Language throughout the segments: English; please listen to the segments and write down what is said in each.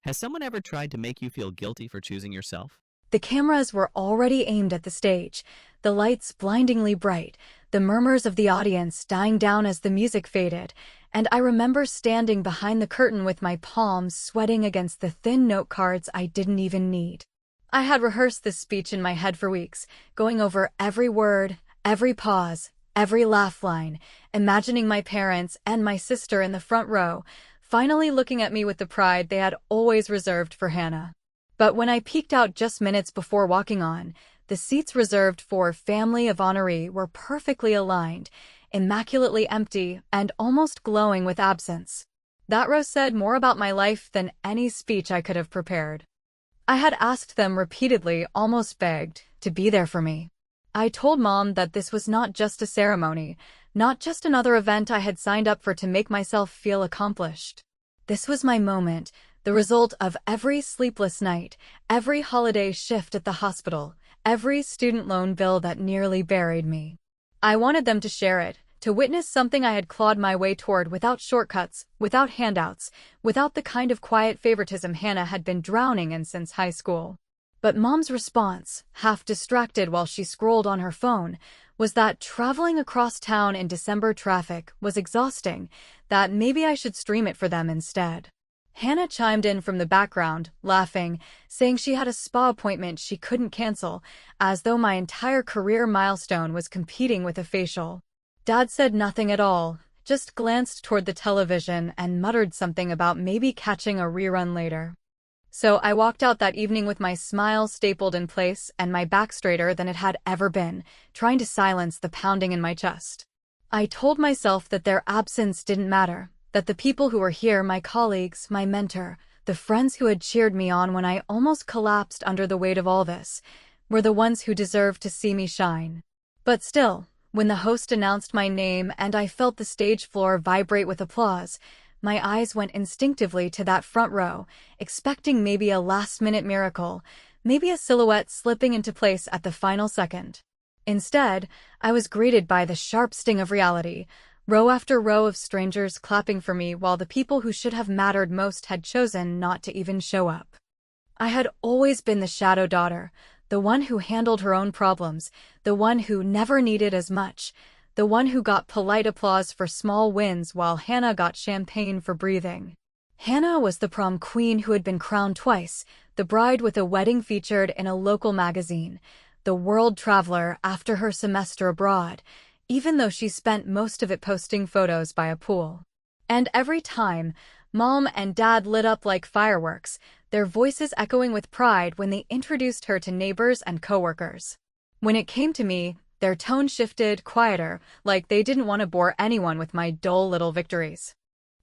Has someone ever tried to make you feel guilty for choosing yourself? The cameras were already aimed at the stage, the lights blindingly bright, the murmurs of the audience dying down as the music faded, and I remember standing behind the curtain with my palms sweating against the thin note cards I didn't even need. I had rehearsed this speech in my head for weeks, going over every word, every pause, every laugh line, imagining my parents and my sister in the front row, finally looking at me with the pride they had always reserved for Hannah. But when I peeked out just minutes before walking on, the seats reserved for Family of Honoree were perfectly aligned, immaculately empty, and almost glowing with absence. That row said more about my life than any speech I could have prepared. I had asked them repeatedly, almost begged, to be there for me. I told Mom that this was not just a ceremony, not just another event I had signed up for to make myself feel accomplished. This was my moment, the result of every sleepless night, every holiday shift at the hospital, every student loan bill that nearly buried me. I wanted them to share it, to witness something I had clawed my way toward without shortcuts, without handouts, without the kind of quiet favoritism Hannah had been drowning in since high school. But Mom's response, half distracted while she scrolled on her phone, was that traveling across town in December traffic was exhausting, that maybe I should stream it for them instead. Hannah chimed in from the background, laughing, saying she had a spa appointment she couldn't cancel, as though my entire career milestone was competing with a facial. Dad said nothing at all, just glanced toward the television and muttered something about maybe catching a rerun later. So I walked out that evening with my smile stapled in place and my back straighter than it had ever been, trying to silence the pounding in my chest. I told myself that their absence didn't matter, that the people who were here, my colleagues, my mentor, the friends who had cheered me on when I almost collapsed under the weight of all this, were the ones who deserved to see me shine. But still, when the host announced my name and I felt the stage floor vibrate with applause, my eyes went instinctively to that front row, expecting maybe a last-minute miracle, maybe a silhouette slipping into place at the final second. Instead, I was greeted by the sharp sting of reality, row after row of strangers clapping for me while the people who should have mattered most had chosen not to even show up. I had always been the shadow daughter, the one who handled her own problems, the one who never needed as much, the one who got polite applause for small wins while Hannah got champagne for breathing. Hannah was the prom queen who had been crowned twice, the bride with a wedding featured in a local magazine, the world traveler after her semester abroad, even though she spent most of it posting photos by a pool. And every time, Mom and Dad lit up like fireworks, their voices echoing with pride when they introduced her to neighbors and coworkers. When it came to me, their tone shifted, quieter, like they didn't want to bore anyone with my dull little victories.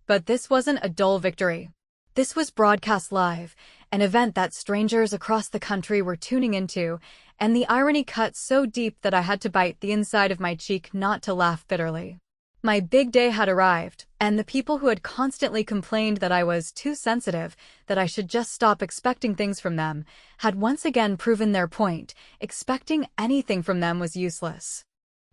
But this wasn't a dull victory. This was broadcast live, an event that strangers across the country were tuning into, and the irony cut so deep that I had to bite the inside of my cheek not to laugh bitterly. My big day had arrived, and the people who had constantly complained that I was too sensitive, that I should just stop expecting things from them, had once again proven their point. Expecting anything from them was useless.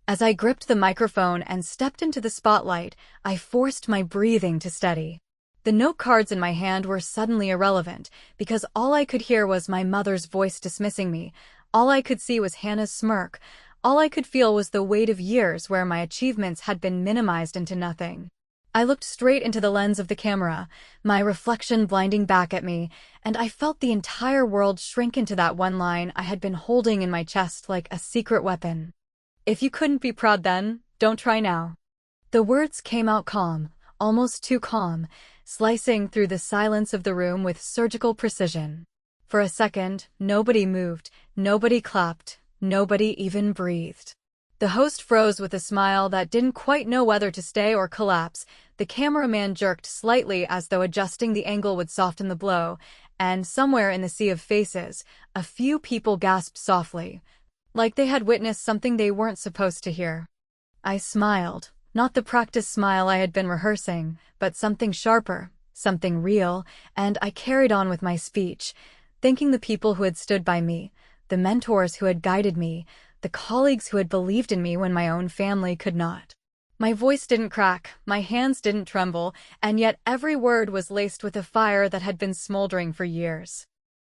As I gripped the microphone and stepped into the spotlight, I forced my breathing to steady. The note cards in my hand were suddenly irrelevant, because all I could hear was my mother's voice dismissing me, all I could see was Hannah's smirk, all I could feel was the weight of years where my achievements had been minimized into nothing. I looked straight into the lens of the camera, my reflection blinding back at me, and I felt the entire world shrink into that one line I had been holding in my chest like a secret weapon. If you couldn't be proud then, don't try now. The words came out calm, almost too calm, slicing through the silence of the room with surgical precision. For a second, nobody moved, nobody clapped, nobody even breathed. The host froze with a smile that didn't quite know whether to stay or collapse. The cameraman jerked slightly as though adjusting the angle would soften the blow, and somewhere in the sea of faces, a few people gasped softly, like they had witnessed something they weren't supposed to hear. I smiled, not the practice smile I had been rehearsing, but something sharper, something real, and I carried on with my speech, thanking the people who had stood by me, the mentors who had guided me, the colleagues who had believed in me when my own family could not. My voice didn't crack, my hands didn't tremble, and yet every word was laced with a fire that had been smoldering for years.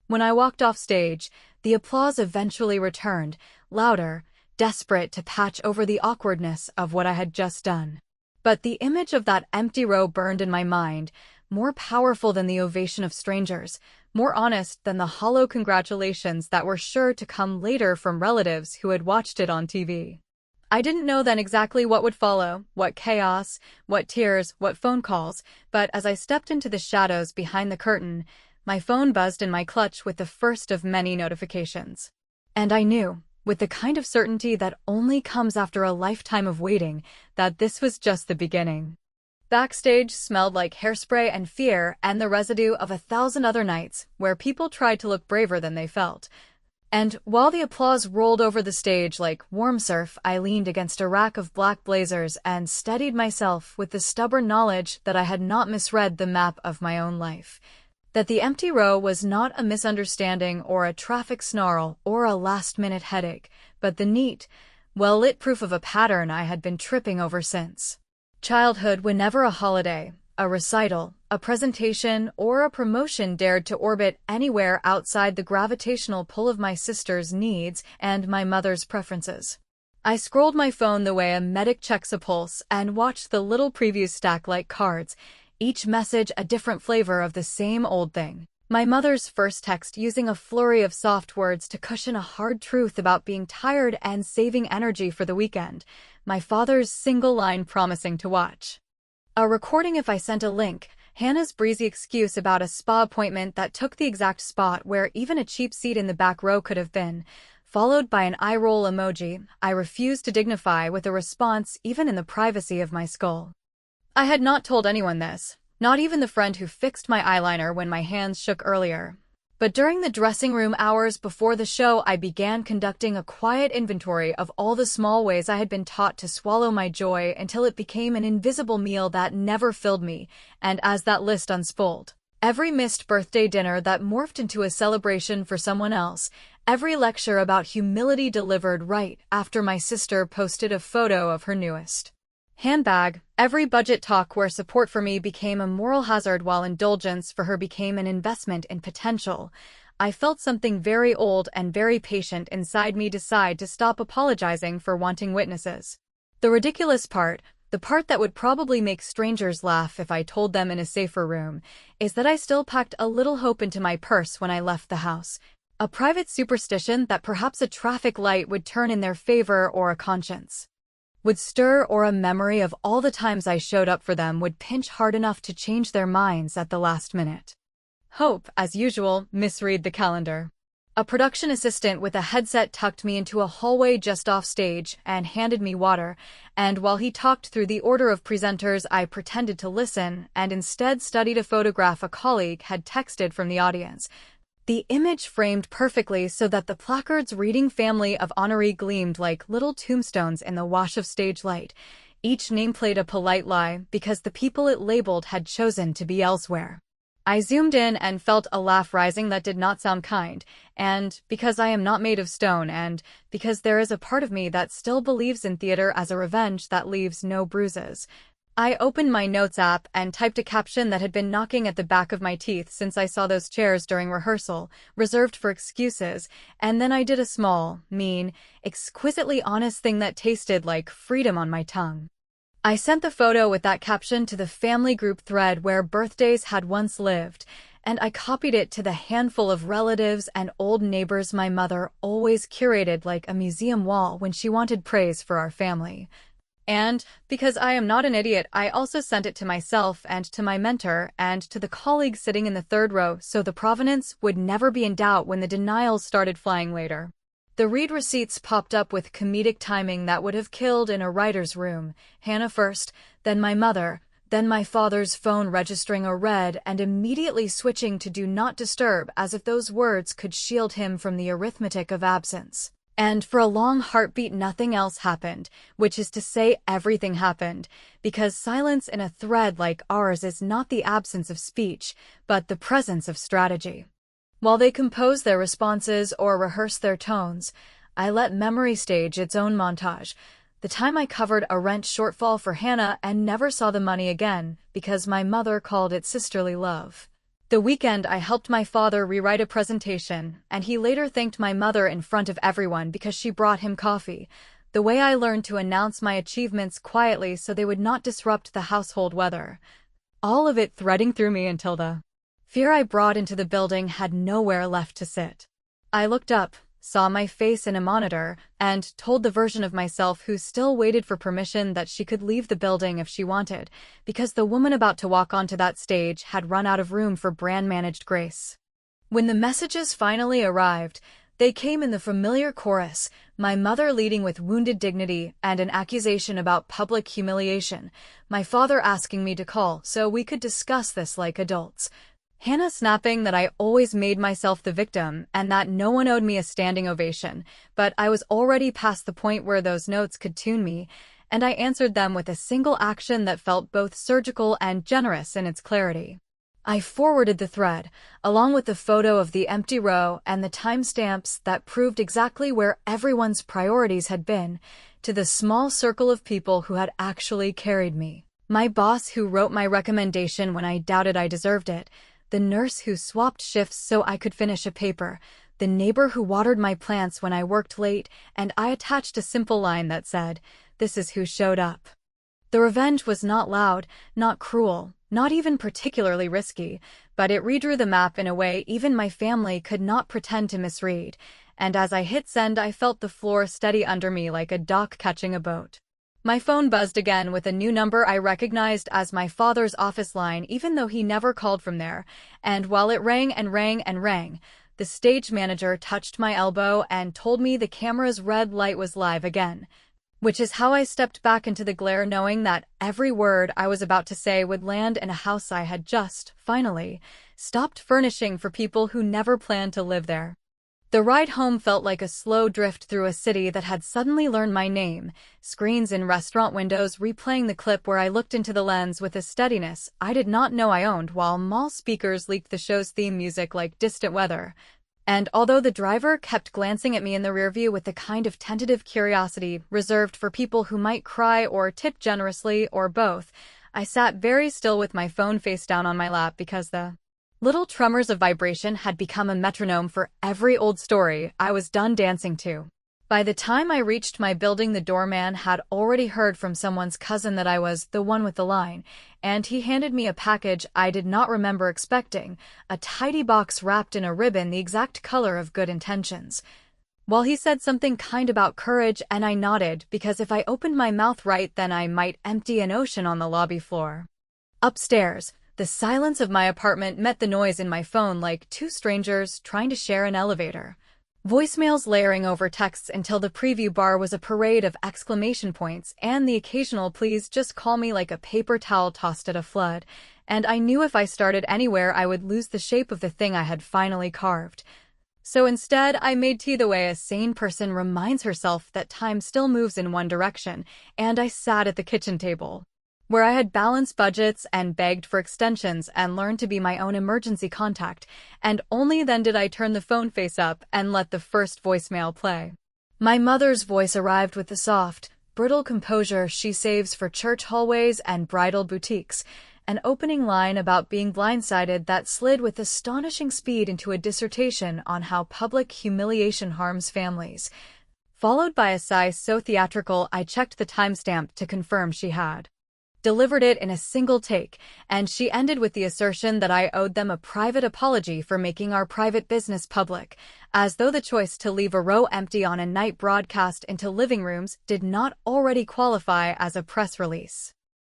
When I walked off stage, the applause eventually returned, louder, desperate to patch over the awkwardness of what I had just done. But the image of that empty row burned in my mind, more powerful than the ovation of strangers, more honest than the hollow congratulations that were sure to come later from relatives who had watched it on TV. I didn't know then exactly what would follow, what chaos, what tears, what phone calls, but as I stepped into the shadows behind the curtain, my phone buzzed in my clutch with the first of many notifications. And I knew, with the kind of certainty that only comes after a lifetime of waiting, that this was just the beginning. Backstage smelled like hairspray and fear and the residue of 1,000 other nights where people tried to look braver than they felt. And while the applause rolled over the stage like warm surf, I leaned against a rack of black blazers and steadied myself with the stubborn knowledge that I had not misread the map of my own life. That the empty row was not a misunderstanding or a traffic snarl or a last-minute headache, but the neat, well-lit proof of a pattern I had been tripping over since childhood. Whenever a holiday, a recital, a presentation, or a promotion dared to orbit anywhere outside the gravitational pull of my sister's needs and my mother's preferences, I scrolled my phone the way a medic checks a pulse and watched the little previews stack like cards, each message a different flavor of the same old thing. My mother's first text using a flurry of soft words to cushion a hard truth about being tired and saving energy for the weekend. My father's single line promising to watch a recording if I sent a link. Hannah's breezy excuse about a spa appointment that took the exact spot where even a cheap seat in the back row could have been, followed by an eye-roll emoji I refused to dignify with a response even in the privacy of my skull. I had not told anyone this, not even the friend who fixed my eyeliner when my hands shook earlier. But during the dressing room hours before the show, I began conducting a quiet inventory of all the small ways I had been taught to swallow my joy until it became an invisible meal that never filled me, and as that list unspoolled, every missed birthday dinner that morphed into a celebration for someone else, every lecture about humility delivered right after my sister posted a photo of her newest handbag, every budget talk where support for me became a moral hazard while indulgence for her became an investment in potential, I felt something very old and very patient inside me decide to stop apologizing for wanting witnesses. The ridiculous part, the part that would probably make strangers laugh if I told them in a safer room, is that I still packed a little hope into my purse when I left the house. A private superstition that perhaps a traffic light would turn in their favor or a conscience would stir or a memory of all the times I showed up for them would pinch hard enough to change their minds at the last minute. Hope, as usual, misread the calendar. A production assistant with a headset tucked me into a hallway just off stage and handed me water, and while he talked through the order of presenters, I pretended to listen and instead studied a photograph a colleague had texted from the audience. The image framed perfectly so that the placard's reading family of honoree gleamed like little tombstones in the wash of stage light. Each name played a polite lie because the people it labeled had chosen to be elsewhere. I zoomed in and felt a laugh rising that did not sound kind, and because I am not made of stone and because there is a part of me that still believes in theater as a revenge that leaves no bruises, I opened my notes app and typed a caption that had been knocking at the back of my teeth since I saw those chairs during rehearsal, reserved for excuses, and then I did a small, mean, exquisitely honest thing that tasted like freedom on my tongue. I sent the photo with that caption to the family group thread where birthdays had once lived, and I copied it to the handful of relatives and old neighbors my mother always curated like a museum wall when she wanted praise for our family. And, because I am not an idiot, I also sent it to myself and to my mentor and to the colleague sitting in the third row so the provenance would never be in doubt when the denials started flying later. The read receipts popped up with comedic timing that would have killed in a writer's room. Hannah first, then my mother, then my father's phone registering a red and immediately switching to do not disturb as if those words could shield him from the arithmetic of absence. And for a long heartbeat nothing else happened, which is to say everything happened, because silence in a thread like ours is not the absence of speech, but the presence of strategy. While they compose their responses or rehearse their tones, I let memory stage its own montage. The time I covered a rent shortfall for Hannah and never saw the money again because my mother called it sisterly love. The weekend I helped my father rewrite a presentation, and he later thanked my mother in front of everyone because she brought him coffee. The way I learned to announce my achievements quietly so they would not disrupt the household weather. All of it threading through me until the fear I brought into the building had nowhere left to sit. I looked up, saw my face in a monitor, and told the version of myself who still waited for permission that she could leave the building if she wanted, because the woman about to walk onto that stage had run out of room for brand-managed grace. When the messages finally arrived, they came in the familiar chorus, my mother leading with wounded dignity and an accusation about public humiliation, my father asking me to call so we could discuss this like adults. Hannah snapping that I always made myself the victim and that no one owed me a standing ovation, but I was already past the point where those notes could tune me, and I answered them with a single action that felt both surgical and generous in its clarity. I forwarded the thread, along with the photo of the empty row and the timestamps that proved exactly where everyone's priorities had been, to the small circle of people who had actually carried me. My boss who wrote my recommendation when I doubted I deserved it, the nurse who swapped shifts so I could finish a paper, the neighbor who watered my plants when I worked late, and I attached a simple line that said, "This is who showed up." The revenge was not loud, not cruel, not even particularly risky, but it redrew the map in a way even my family could not pretend to misread, and as I hit send I felt the floor steady under me like a dock catching a boat. My phone buzzed again with a new number I recognized as my father's office line even though he never called from there, and while it rang and rang and rang, the stage manager touched my elbow and told me the camera's red light was live again. Which is how I stepped back into the glare knowing that every word I was about to say would land in a house I had just, finally, stopped furnishing for people who never planned to live there. The ride home felt like a slow drift through a city that had suddenly learned my name, screens in restaurant windows replaying the clip where I looked into the lens with a steadiness I did not know I owned while mall speakers leaked the show's theme music like distant weather. And although the driver kept glancing at me in the rearview with the kind of tentative curiosity reserved for people who might cry or tip generously or both, I sat very still with my phone face down on my lap because the little tremors of vibration had become a metronome for every old story I was done dancing to. By the time I reached my building, the doorman had already heard from someone's cousin that I was the one with the line, and he handed me a package I did not remember expecting, a tidy box wrapped in a ribbon the exact color of good intentions. While he said something kind about courage, and I nodded, because if I opened my mouth right then I might empty an ocean on the lobby floor. Upstairs, the silence of my apartment met the noise in my phone like two strangers trying to share an elevator. Voicemails layering over texts until the preview bar was a parade of exclamation points and the occasional "please just call me" like a paper towel tossed at a flood, and I knew if I started anywhere I would lose the shape of the thing I had finally carved. So instead, I made tea the way a sane person reminds herself that time still moves in one direction, and I sat at the kitchen table, where I had balanced budgets and begged for extensions and learned to be my own emergency contact, and only then did I turn the phone face up and let the first voicemail play. My mother's voice arrived with the soft, brittle composure she saves for church hallways and bridal boutiques, an opening line about being blindsided that slid with astonishing speed into a dissertation on how public humiliation harms families, followed by a sigh so theatrical I checked the timestamp to confirm she had delivered it in a single take, and she ended with the assertion that I owed them a private apology for making our private business public, as though the choice to leave a row empty on a night broadcast into living rooms did not already qualify as a press release.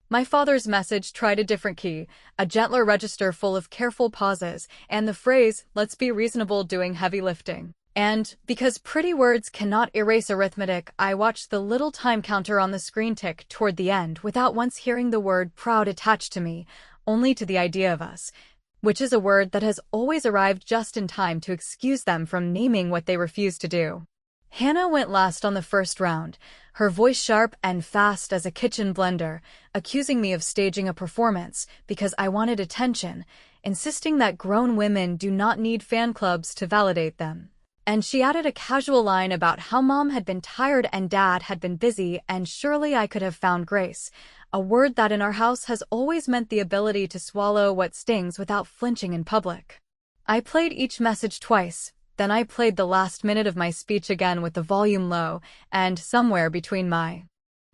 My father's message tried a different key, a gentler register full of careful pauses, and the phrase, "let's be reasonable," doing heavy lifting. And, because pretty words cannot erase arithmetic, I watched the little time counter on the screen tick toward the end without once hearing the word proud attached to me, only to the idea of us, which is a word that has always arrived just in time to excuse them from naming what they refuse to do. Hannah went last on the first round, her voice sharp and fast as a kitchen blender, accusing me of staging a performance because I wanted attention, insisting that grown women do not need fan clubs to validate them. And she added a casual line about how mom had been tired and dad had been busy and surely I could have found grace, a word that in our house has always meant the ability to swallow what stings without flinching in public. I played each message twice, then I played the last minute of my speech again with the volume low, and somewhere between my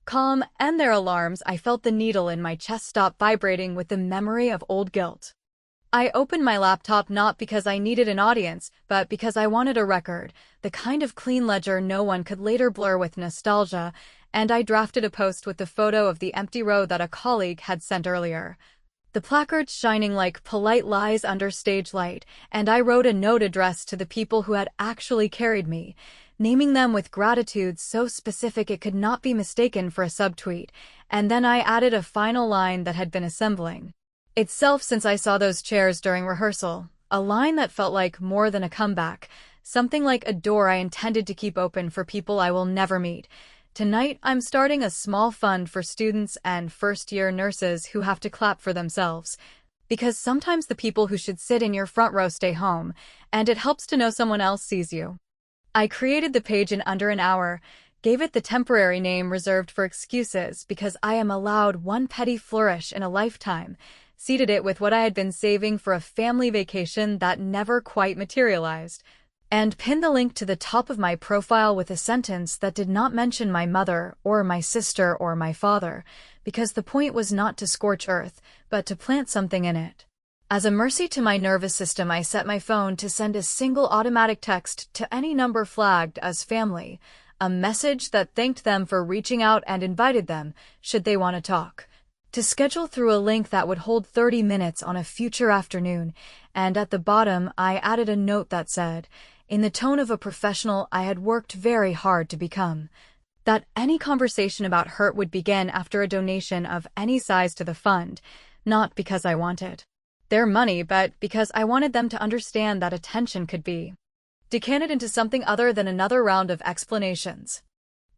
calm and their alarms I felt the needle in my chest stop vibrating with the memory of old guilt. I opened my laptop not because I needed an audience, but because I wanted a record, the kind of clean ledger no one could later blur with nostalgia, and I drafted a post with the photo of the empty row that a colleague had sent earlier. The placards shining like polite lies under stage light, and I wrote a note addressed to the people who had actually carried me, naming them with gratitude so specific it could not be mistaken for a subtweet, and then I added a final line that had been assembling itself since I saw those chairs during rehearsal, a line that felt like more than a comeback, something like a door I intended to keep open for people I will never meet. Tonight, I'm starting a small fund for students and first-year nurses who have to clap for themselves. Because sometimes the people who should sit in your front row stay home, and it helps to know someone else sees you. I created the page in under an hour, gave it the temporary name reserved for excuses because I am allowed one petty flourish in a lifetime, seeded it with what I had been saving for a family vacation that never quite materialized, and pinned the link to the top of my profile with a sentence that did not mention my mother or my sister or my father, because the point was not to scorch earth, but to plant something in it. As a mercy to my nervous system, I set my phone to send a single automatic text to any number flagged as family, a message that thanked them for reaching out and invited them, should they want to talk, to schedule through a link that would hold 30 minutes on a future afternoon, and at the bottom I added a note that said, in the tone of a professional I had worked very hard to become, that any conversation about hurt would begin after a donation of any size to the fund, not because I wanted their money, but because I wanted them to understand that attention could be decanted into something other than another round of explanations.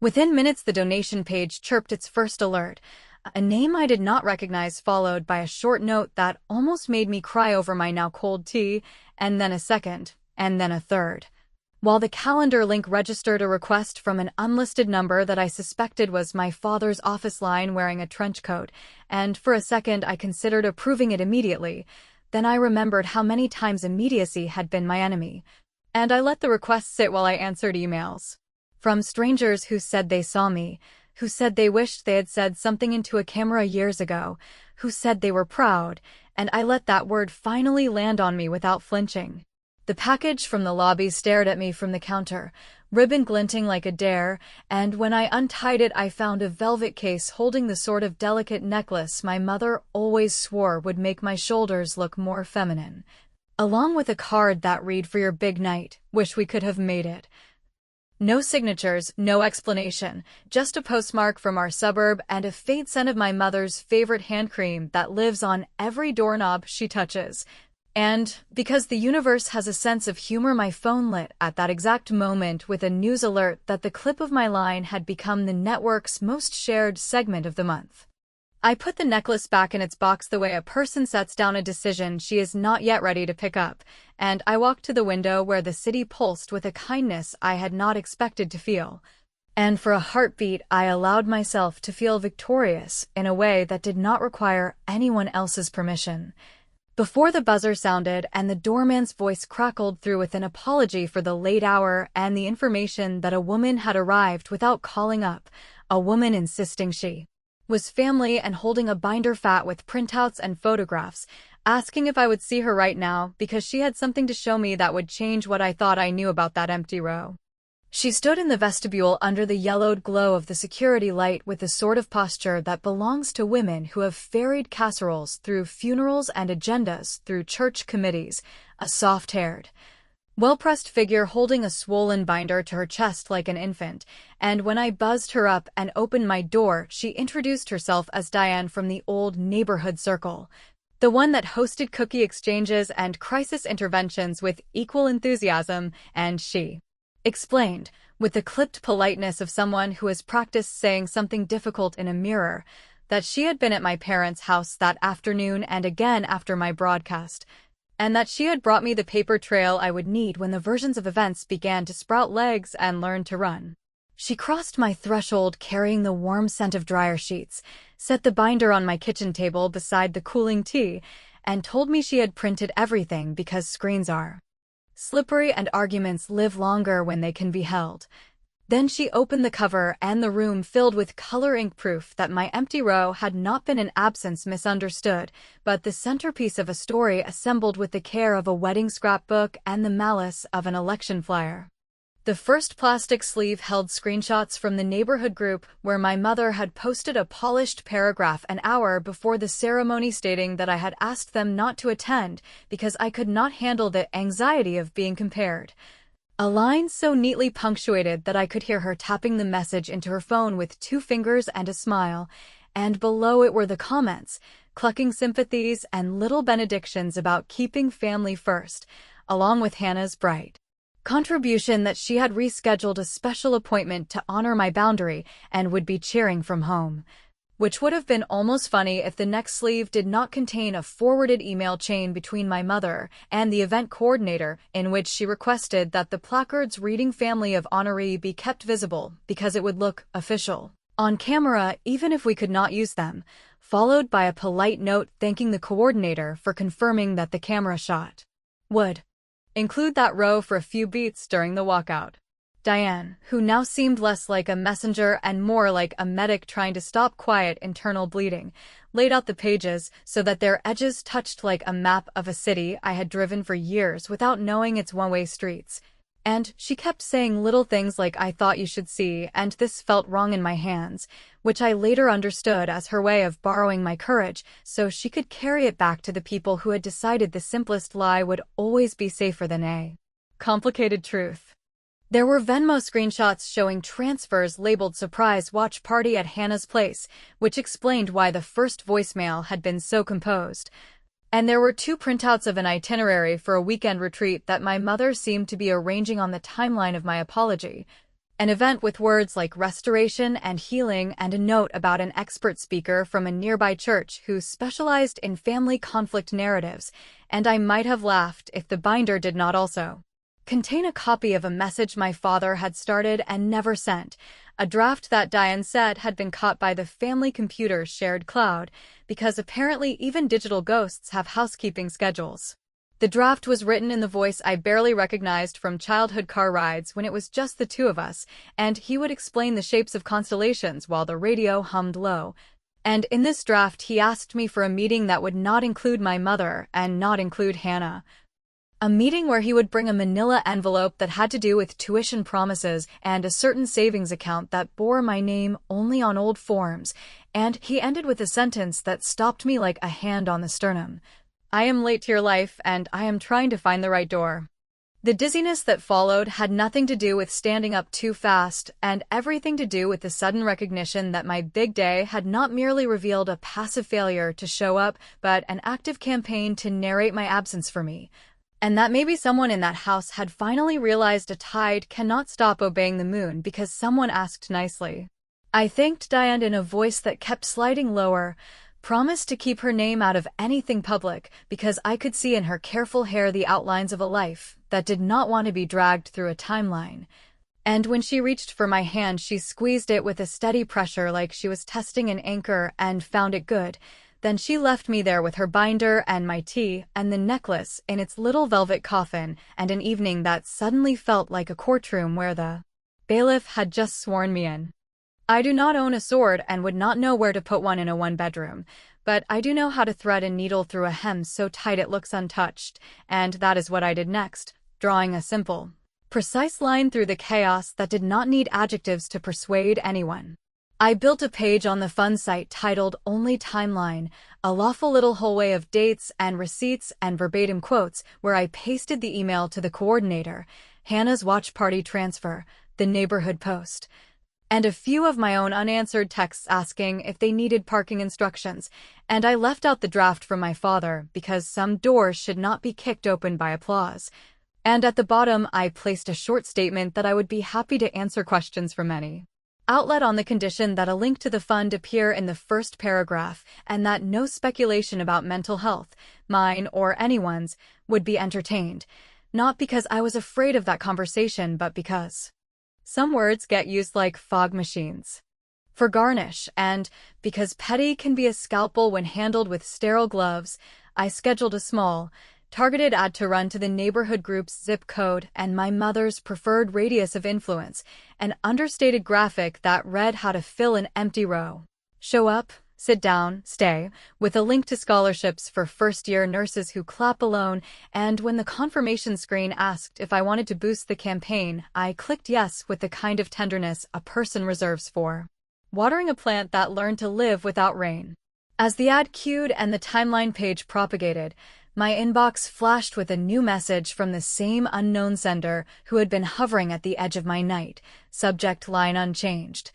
Within minutes, the donation page chirped its first alert, a name I did not recognize, followed by a short note that almost made me cry over my now cold tea, and then a second, and then a third, while the calendar link registered a request from an unlisted number that I suspected was my father's office line wearing a trench coat, and for a second I considered approving it immediately. Then I remembered how many times immediacy had been my enemy, and I let the request sit while I answered emails from strangers who said they saw me, who said they wished they had said something into a camera years ago, who said they were proud, and I let that word finally land on me without flinching. The package from the lobby stared at me from the counter, ribbon glinting like a dare, and when I untied it I found a velvet case holding the sort of delicate necklace my mother always swore would make my shoulders look more feminine, along with a card that read, "For your big night, wish we could have made it." No signatures, no explanation, just a postmark from our suburb and a faint scent of my mother's favorite hand cream that lives on every doorknob she touches. And, because the universe has a sense of humor, my phone lit at that exact moment with a news alert that the clip of my line had become the network's most shared segment of the month. I put the necklace back in its box the way a person sets down a decision she is not yet ready to pick up, and I walked to the window where the city pulsed with a kindness I had not expected to feel. And for a heartbeat, I allowed myself to feel victorious in a way that did not require anyone else's permission. Before the buzzer sounded and the doorman's voice crackled through with an apology for the late hour and the information that a woman had arrived without calling up, a woman insisting she was family and holding a binder fat with printouts and photographs, asking if I would see her right now because she had something to show me that would change what I thought I knew about that empty row. She stood in the vestibule under the yellowed glow of the security light with the sort of posture that belongs to women who have ferried casseroles through funerals and agendas through church committees, a soft-haired, well-pressed figure holding a swollen binder to her chest like an infant, and when I buzzed her up and opened my door, she introduced herself as Diane from the old neighborhood circle, the one that hosted cookie exchanges and crisis interventions with equal enthusiasm, and she explained, with the clipped politeness of someone who has practiced saying something difficult in a mirror, that she had been at my parents' house that afternoon and again after my broadcast, and that she had brought me the paper trail I would need when the versions of events began to sprout legs and learn to run. She crossed my threshold carrying the warm scent of dryer sheets, set the binder on my kitchen table beside the cooling tea, and told me she had printed everything because screens are slippery and arguments live longer when they can be held. Then she opened the cover and the room filled with color ink proof that my empty row had not been an absence misunderstood, but the centerpiece of a story assembled with the care of a wedding scrapbook and the malice of an election flyer. The first plastic sleeve held screenshots from the neighborhood group where my mother had posted a polished paragraph an hour before the ceremony stating that I had asked them not to attend because I could not handle the anxiety of being compared. A line so neatly punctuated that I could hear her tapping the message into her phone with 2 fingers and a smile, and below it were the comments, clucking sympathies and little benedictions about keeping family first, along with Hannah's bright contribution that she had rescheduled a special appointment to honor my boundary and would be cheering from home. Which would have been almost funny if the next sleeve did not contain a forwarded email chain between my mother and the event coordinator in which she requested that the placards reading family of honoree be kept visible because it would look official on camera even if we could not use them, followed by a polite note thanking the coordinator for confirming that the camera shot would include that row for a few beats during the walkout. Diane, who now seemed less like a messenger and more like a medic trying to stop quiet internal bleeding, laid out the pages so that their edges touched like a map of a city I had driven for years without knowing its one-way streets. And she kept saying little things like "I thought you should see" and "this felt wrong in my hands," which I later understood as her way of borrowing my courage so she could carry it back to the people who had decided the simplest lie would always be safer than a complicated truth. There were Venmo screenshots showing transfers labeled "Surprise Watch Party at Hannah's Place," which explained why the first voicemail had been so composed. And there were 2 printouts of an itinerary for a weekend retreat that my mother seemed to be arranging on the timeline of my apology. An event with words like restoration and healing and a note about an expert speaker from a nearby church who specialized in family conflict narratives, and I might have laughed if the binder did not also contain a copy of a message my father had started and never sent, a draft that Diane said had been caught by the family computer's shared cloud, because apparently even digital ghosts have housekeeping schedules. The draft was written in the voice I barely recognized from childhood car rides when it was just the 2 of us, and he would explain the shapes of constellations while the radio hummed low. And in this draft he asked me for a meeting that would not include my mother and not include Hannah. A meeting where he would bring a manila envelope that had to do with tuition promises and a certain savings account that bore my name only on old forms, and he ended with a sentence that stopped me like a hand on the sternum. "I am late to your life, and I am trying to find the right door." The dizziness that followed had nothing to do with standing up too fast, and everything to do with the sudden recognition that my big day had not merely revealed a passive failure to show up, but an active campaign to narrate my absence for me. And that maybe someone in that house had finally realized a tide cannot stop obeying the moon because someone asked nicely. I thanked Diane in a voice that kept sliding lower, promised to keep her name out of anything public because I could see in her careful hair the outlines of a life that did not want to be dragged through a timeline. And when she reached for my hand, she squeezed it with a steady pressure like she was testing an anchor and found it good. Then she left me there with her binder and my tea and the necklace in its little velvet coffin and an evening that suddenly felt like a courtroom where the bailiff had just sworn me in. I do not own a sword and would not know where to put one in a 1-bedroom, but I do know how to thread a needle through a hem so tight it looks untouched, and that is what I did next, drawing a simple, precise line through the chaos that did not need adjectives to persuade anyone. I built a page on the fun site titled Only Timeline, a lawful little hallway of dates and receipts and verbatim quotes where I pasted the email to the coordinator, Hannah's watch party transfer, the neighborhood post, and a few of my own unanswered texts asking if they needed parking instructions, and I left out the draft from my father because some doors should not be kicked open by applause. And at the bottom I placed a short statement that I would be happy to answer questions from any outlet on the condition that a link to the fund appear in the first paragraph and that no speculation about mental health, mine or anyone's, would be entertained. Not because I was afraid of that conversation, but because some words get used like fog machines for garnish, and because petty can be a scalpel when handled with sterile gloves, I scheduled a small, targeted ad to run to the neighborhood group's zip code and my mother's preferred radius of influence, an understated graphic that read how to fill an empty row. Show up, sit down, stay, with a link to scholarships for first-year nurses who clap alone, and when the confirmation screen asked if I wanted to boost the campaign, I clicked yes with the kind of tenderness a person reserves for watering a plant that learned to live without rain. As the ad queued and the timeline page propagated, my inbox flashed with a new message from the same unknown sender who had been hovering at the edge of my night, subject line unchanged.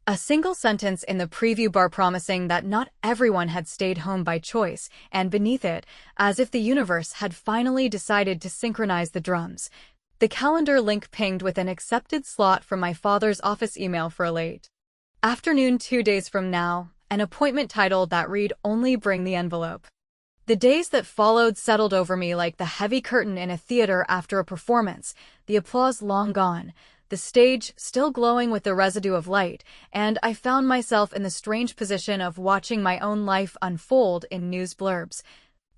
A single sentence in the preview bar promising that not everyone had stayed home by choice, and beneath it, as if the universe had finally decided to synchronize the drums, the calendar link pinged with an accepted slot from my father's office email for a late afternoon 2 days from now, an appointment title that read only bring the envelope. The days that followed settled over me like the heavy curtain in a theater after a performance, the applause long gone, the stage still glowing with the residue of light, and I found myself in the strange position of watching my own life unfold in news blurbs,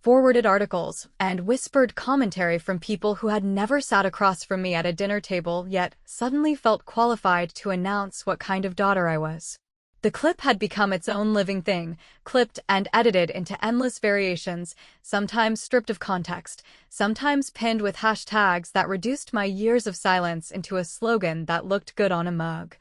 forwarded articles, and whispered commentary from people who had never sat across from me at a dinner table yet suddenly felt qualified to announce what kind of daughter I was. The clip had become its own living thing, clipped and edited into endless variations, sometimes stripped of context, sometimes pinned with hashtags that reduced my years of silence into a slogan that looked good on a mug.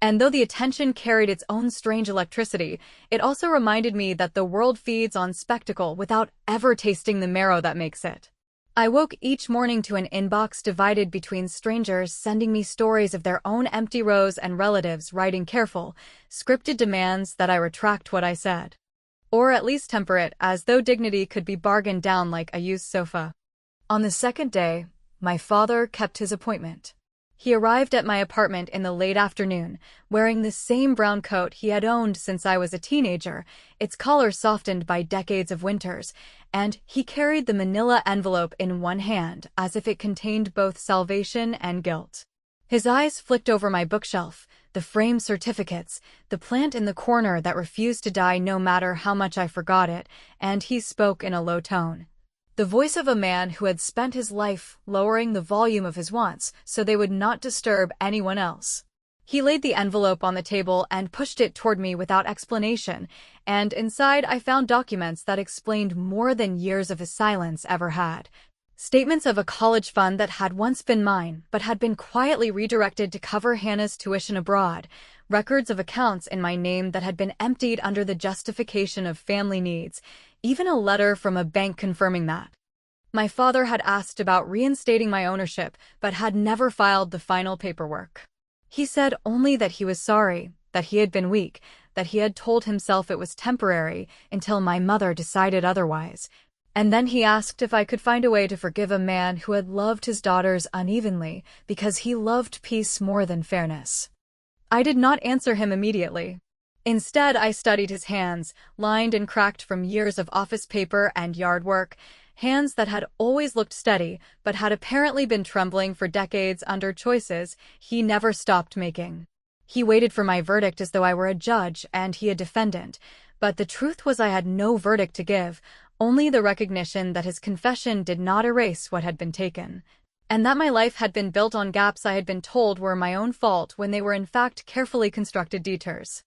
And though the attention carried its own strange electricity, it also reminded me that the world feeds on spectacle without ever tasting the marrow that makes it. I woke each morning to an inbox divided between strangers sending me stories of their own empty rows and relatives writing careful, scripted demands that I retract what I said. Or at least temper it, as though dignity could be bargained down like a used sofa. On the second day, my father kept his appointment. He arrived at my apartment in the late afternoon, wearing the same brown coat he had owned since I was a teenager, its collar softened by decades of winters, and he carried the manila envelope in one hand as if it contained both salvation and guilt. His eyes flicked over my bookshelf, the framed certificates, the plant in the corner that refused to die no matter how much I forgot it, and he spoke in a low tone. The voice of a man who had spent his life lowering the volume of his wants so they would not disturb anyone else. He laid the envelope on the table and pushed it toward me without explanation, and inside I found documents that explained more than years of his silence ever had. Statements of a college fund that had once been mine but had been quietly redirected to cover Hannah's tuition abroad, records of accounts in my name that had been emptied under the justification of family needs, even a letter from a bank confirming that. My father had asked about reinstating my ownership, but had never filed the final paperwork. He said only that he was sorry, that he had been weak, that he had told himself it was temporary until my mother decided otherwise. And then he asked if I could find a way to forgive a man who had loved his daughters unevenly because he loved peace more than fairness. I did not answer him immediately. Instead, I studied his hands, lined and cracked from years of office paper and yard work, hands that had always looked steady but had apparently been trembling for decades under choices he never stopped making. He waited for my verdict as though I were a judge and he a defendant, but the truth was I had no verdict to give, only the recognition that his confession did not erase what had been taken, and that my life had been built on gaps I had been told were my own fault when they were in fact carefully constructed detours.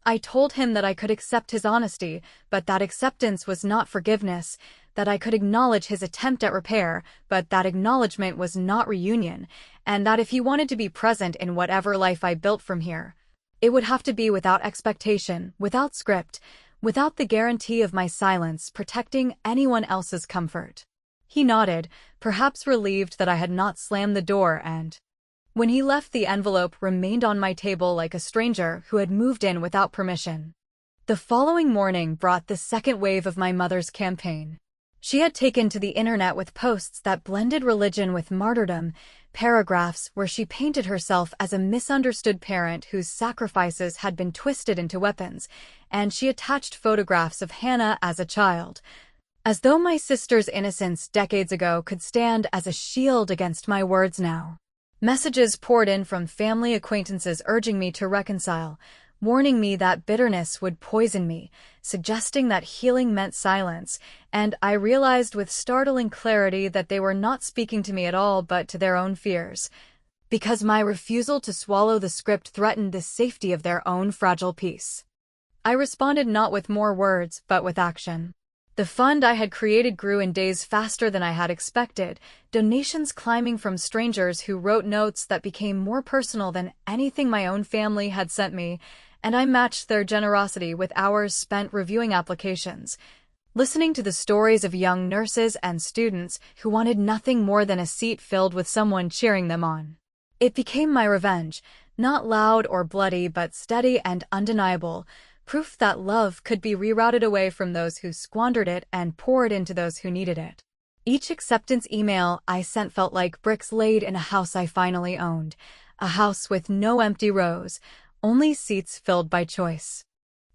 I told him that I could accept his honesty, but that acceptance was not forgiveness, that I could acknowledge his attempt at repair, but that acknowledgement was not reunion, and that if he wanted to be present in whatever life I built from here, it would have to be without expectation, without script, without the guarantee of my silence protecting anyone else's comfort. He nodded, perhaps relieved that I had not slammed the door, and when he left, the envelope remained on my table like a stranger who had moved in without permission. The following morning brought the second wave of my mother's campaign. She had taken to the internet with posts that blended religion with martyrdom, paragraphs where she painted herself as a misunderstood parent whose sacrifices had been twisted into weapons, and she attached photographs of Hannah as a child. As though my sister's innocence decades ago could stand as a shield against my words now. Messages poured in from family acquaintances urging me to reconcile, warning me that bitterness would poison me, suggesting that healing meant silence, and I realized with startling clarity that they were not speaking to me at all but to their own fears, because my refusal to swallow the script threatened the safety of their own fragile peace. I responded not with more words, but with action. The fund I had created grew in days faster than I had expected, donations climbing from strangers who wrote notes that became more personal than anything my own family had sent me, and I matched their generosity with hours spent reviewing applications, listening to the stories of young nurses and students who wanted nothing more than a seat filled with someone cheering them on. It became my revenge, not loud or bloody but steady and undeniable, proof that love could be rerouted away from those who squandered it and poured into those who needed it. Each acceptance email I sent felt like bricks laid in a house I finally owned, a house with no empty rows, only seats filled by choice.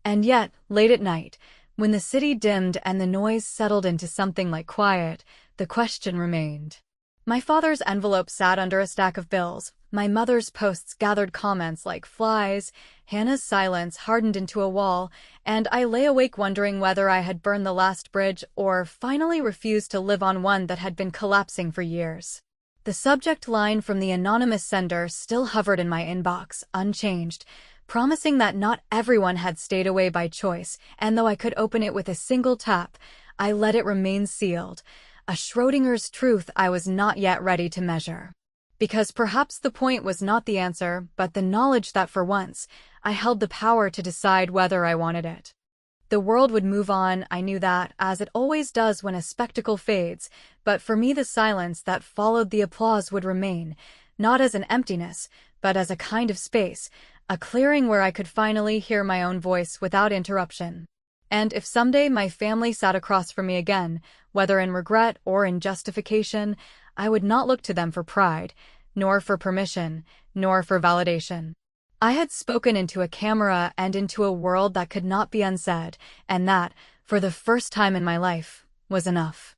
And yet, late at night, when the city dimmed and the noise settled into something like quiet, the question remained. My father's envelope sat under a stack of bills. My mother's posts gathered comments like flies, Hannah's silence hardened into a wall, and I lay awake wondering whether I had burned the last bridge or finally refused to live on one that had been collapsing for years. The subject line from the anonymous sender still hovered in my inbox, unchanged, promising that not everyone had stayed away by choice, and though I could open it with a single tap, I let it remain sealed, a Schrodinger's truth I was not yet ready to measure. Because perhaps the point was not the answer, but the knowledge that for once, I held the power to decide whether I wanted it. The world would move on, I knew that, as it always does when a spectacle fades, but for me the silence that followed the applause would remain, not as an emptiness, but as a kind of space, a clearing where I could finally hear my own voice without interruption. And if someday my family sat across from me again, whether in regret or in justification, I would not look to them for pride, nor for permission, nor for validation. I had spoken into a camera and into a world that could not be unsaid, and that, for the first time in my life, was enough.